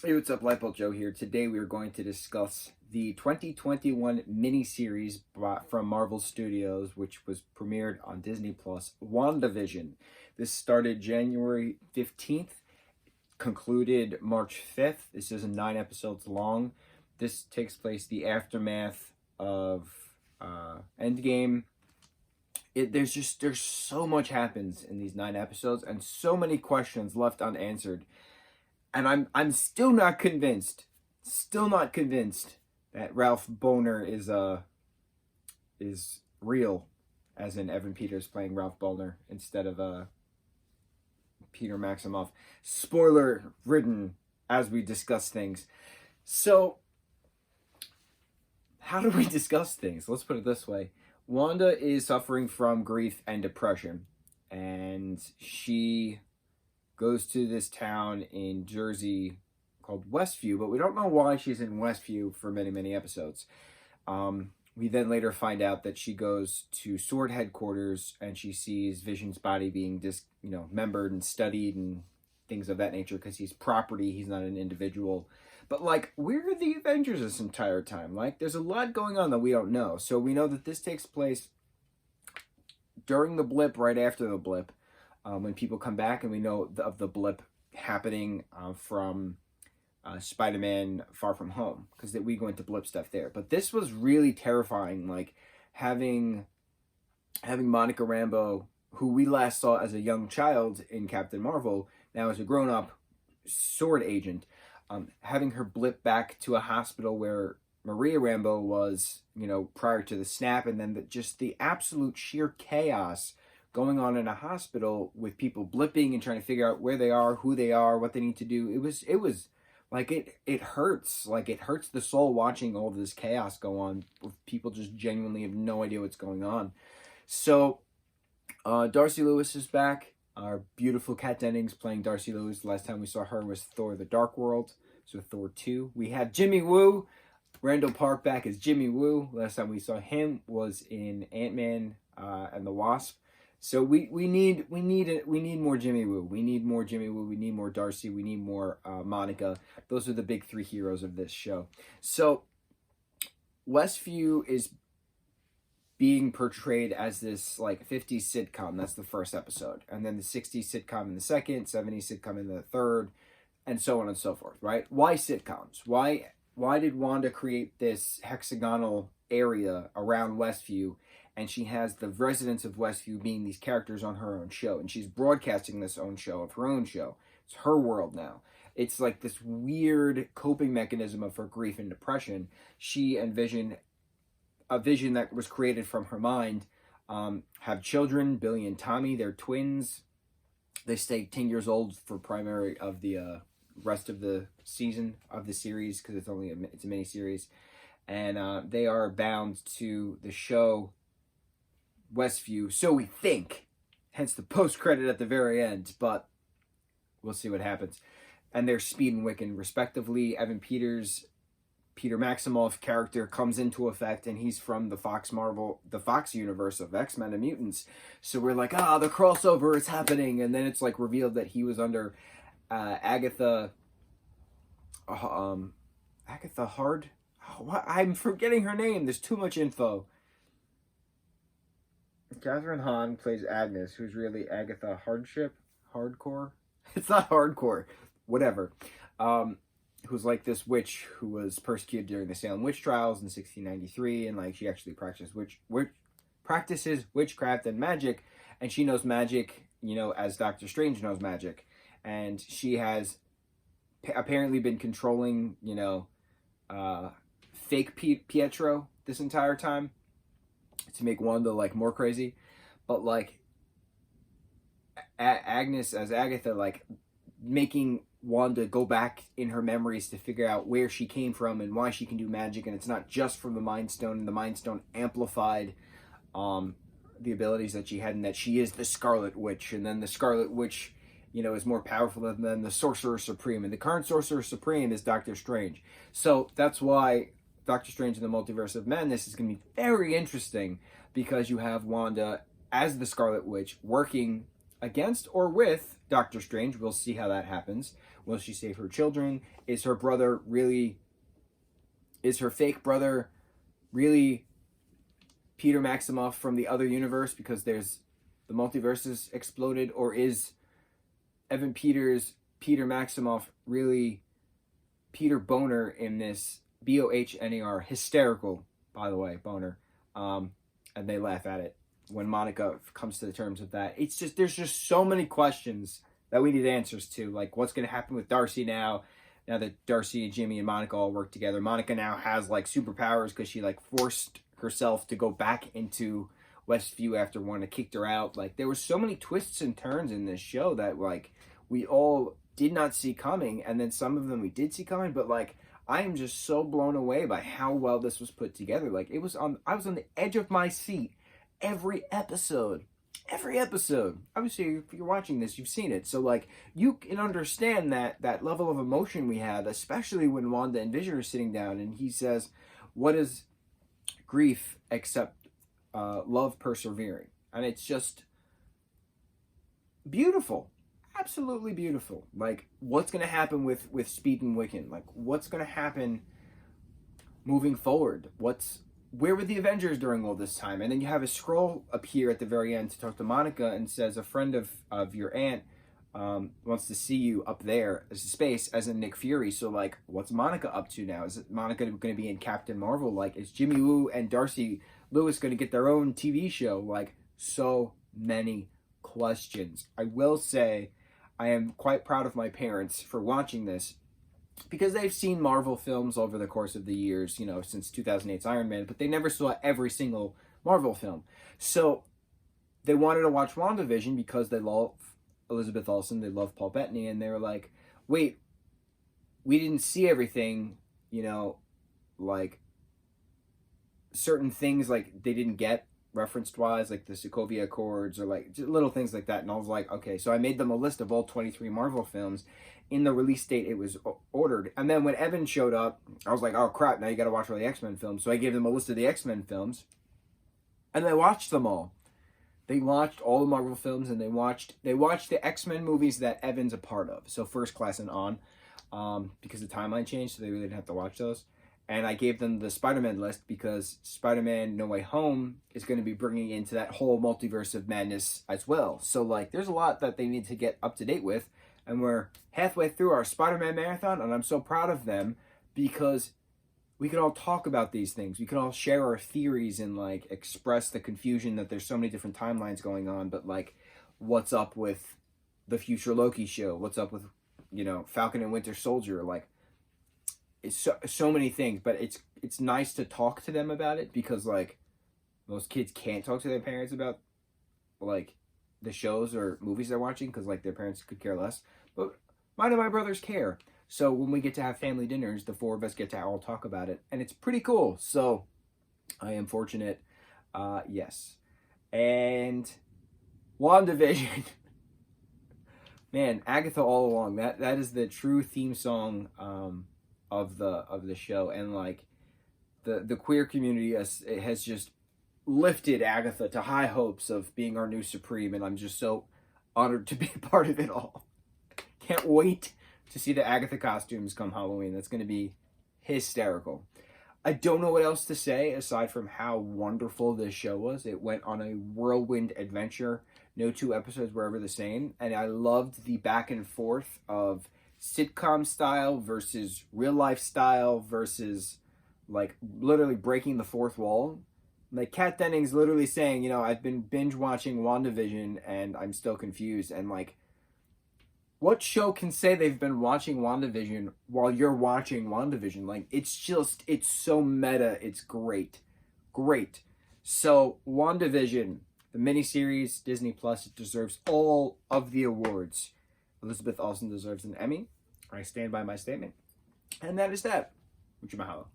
Hey, what's up? Lightboltjoe here. Today we are going to discuss the 2021 miniseries from Marvel Studios, which was premiered on Disney Plus, WandaVision. This started January 15th, concluded March 5th. This is 9 episodes long. This takes place the aftermath of Endgame. There's so much happens in these 9 episodes and so many questions left unanswered, and I'm still not convinced that Ralph Boner is real, as in Evan Peters playing Ralph Boner instead of Peter Maximoff. Spoiler ridden as we discuss things. So how do we discuss things? Let's put it this way. Wanda is suffering from grief and depression, and she goes to this town in Jersey called Westview, but we don't know why she's in Westview for many, many episodes. We then later find out that she goes to Sword headquarters and she sees Vision's body being membered and studied and things of that nature, because he's property, he's not an individual. But where are the Avengers this entire time? There's a lot going on that we don't know. So we know that this takes place during the blip, right after the blip, when people come back, and we know of the blip happening from Spider-Man Far From Home, because we go into blip stuff there. But this was really terrifying, having Monica Rambeau, who we last saw as a young child in Captain Marvel, now as a grown-up Sword agent, having her blip back to a hospital where Maria Rambeau was, prior to the snap, and then just the absolute sheer chaos going on in a hospital with people blipping and trying to figure out where they are, who they are, what they need to do. It was it hurts. It hurts the soul watching all this chaos go on with people just genuinely have no idea what's going on. So Darcy Lewis is back. Our beautiful Kat Dennings playing Darcy Lewis. The last time we saw her was Thor: The Dark World. So Thor 2. We have Jimmy Woo, Randall Park, back as Jimmy Woo. Last time we saw him was in Ant-Man and the Wasp. So we need more Jimmy Woo. We need more Jimmy Woo. We need more Darcy. We need more Monica. Those are the big 3 heroes of this show. So Westview is being portrayed as this 50s sitcom. That's the first episode, and then the 60s sitcom in the second, 70s sitcom in the third, and so on and so forth. Right? Why sitcoms? Why did Wanda create this hexagonal area around Westview? And she has the residents of Westview being these characters on her own show. And she's broadcasting this own show of her own show. It's her world now. It's like this weird coping mechanism of her grief and depression. She and Vision, a vision that was created from her mind, have children, Billy and Tommy. They're twins. They stay 10 years old for primary of the rest of the season of the series, because it's a mini series. And they are bound to the show Westview, so we think, hence the post-credit at the very end, but we'll see what happens. And they're Speed and Wiccan, respectively. Evan Peters, Peter Maximoff character comes into effect, and he's from the Fox universe of X-Men and Mutants. So we're like, the crossover is happening, and then it's revealed that he was under Agatha Hard. I'm forgetting her name. There's too much info. Catherine Hahn plays Agnes, who's really Agatha Hardcore. It's not hardcore, whatever. Who's this witch who was persecuted during the Salem witch trials in 1693, and she actually practices witchcraft and magic, and she knows magic, as Doctor Strange knows magic, and she has apparently been controlling, fake Pietro this entire time, to make Wanda more crazy. But Agnes as Agatha, making Wanda go back in her memories to figure out where she came from and why she can do magic, and it's not just from the Mind Stone, and the Mind Stone amplified the abilities that she had, and that she is the Scarlet Witch, and then the Scarlet Witch is more powerful than the Sorcerer Supreme, and the current Sorcerer Supreme is Doctor Strange. So that's why Doctor Strange in the Multiverse of Madness is going to be very interesting, because you have Wanda as the Scarlet Witch working against or with Doctor Strange. We'll see how that happens. Will she save her children? Is her brother really... Is her fake brother really Peter Maximoff from the other universe because there's... The multiverses exploded? Or is Evan Peters, Peter Maximoff, really Peter Boner in this Bohner, hysterical, by the way, Boner. And they laugh at it when Monica comes to the terms of that. It's just, there's just so many questions that we need answers to. Like, what's going to happen with Darcy now that Darcy and Jimmy and Monica all work together? Monica now has, like, superpowers because she, like, forced herself to go back into Westview after Wanda kicked her out. Like, there were so many twists and turns in this show that, like, we all did not see coming, and then some of them we did see coming, but, like, I am just so blown away by how well this was put together. Like, I was on the edge of my seat every episode. Obviously, if you're watching this, you've seen it. So, like, you can understand that level of emotion we had, especially when Wanda and Vision are sitting down and he says, what is grief except love persevering? And it's just beautiful. Absolutely beautiful. Like, what's going to happen with Speed and Wiccan? Like, what's going to happen moving forward? Where were the Avengers during all this time? And then you have a scroll appear at the very end to talk to Monica and says, a friend of your aunt wants to see you up there as a space, as in Nick Fury. So, like, what's Monica up to now? Is Monica going to be in Captain Marvel? Like, is Jimmy Woo and Darcy Lewis going to get their own TV show? Like, so many questions. I will say I am quite proud of my parents for watching this, because they've seen Marvel films over the course of the years, you know, since 2008's Iron Man, but they never saw every single Marvel film. So they wanted to watch WandaVision because they love Elizabeth Olsen, they love Paul Bettany, and they were like, wait, we didn't see everything, you know, like certain things like they didn't get referenced-wise, like the Sokovia Accords or like little things like that. And I was like, okay, so I made them a list of all 23 Marvel films. In the release date, it was ordered. And then when Evan showed up, I was like, oh crap, now you gotta watch all the X-Men films. So I gave them a list of the X-Men films. And they watched them all. They watched all the Marvel films, and they watched the X-Men movies that Evan's a part of. So First Class and on. Because the timeline changed, so they really didn't have to watch those. And I gave them the Spider-Man list because Spider-Man No Way Home is going to be bringing into that whole multiverse of madness as well. So, like, there's a lot that they need to get up to date with. And we're halfway through our Spider-Man marathon, and I'm so proud of them because we can all talk about these things. We can all share our theories and, like, express the confusion that there's so many different timelines going on. But, like, what's up with the future Loki show? What's up with, you know, Falcon and Winter Soldier? Like, it's so many things, but it's nice to talk to them about it because, like, most kids can't talk to their parents about, like, the shows or movies they're watching because, like, their parents could care less. But mine and my brothers care. So when we get to have family dinners, the four of us get to all talk about it, and it's pretty cool. So I am fortunate. Yes. And WandaVision. Man, Agatha all along. That is the true theme song of the show, and like the queer community has just lifted Agatha to high hopes of being our new Supreme, and I'm just so honored to be a part of it all. Can't wait to see the Agatha costumes come Halloween. That's going to be hysterical. I don't know what else to say aside from how wonderful this show was. It went on a whirlwind adventure. No two episodes were ever the same, and I loved the back and forth of sitcom style versus real life style versus, like, literally breaking the fourth wall. Like, Kat Dennings literally saying, you know, I've been binge watching WandaVision and I'm still confused. And, like, what show can say they've been watching WandaVision while you're watching WandaVision? Like, it's so meta. It's great. Great. So, WandaVision, the miniseries, Disney Plus, it deserves all of the awards. Elizabeth Olsen deserves an Emmy. I stand by my statement. And that is that. Mucho mahalo.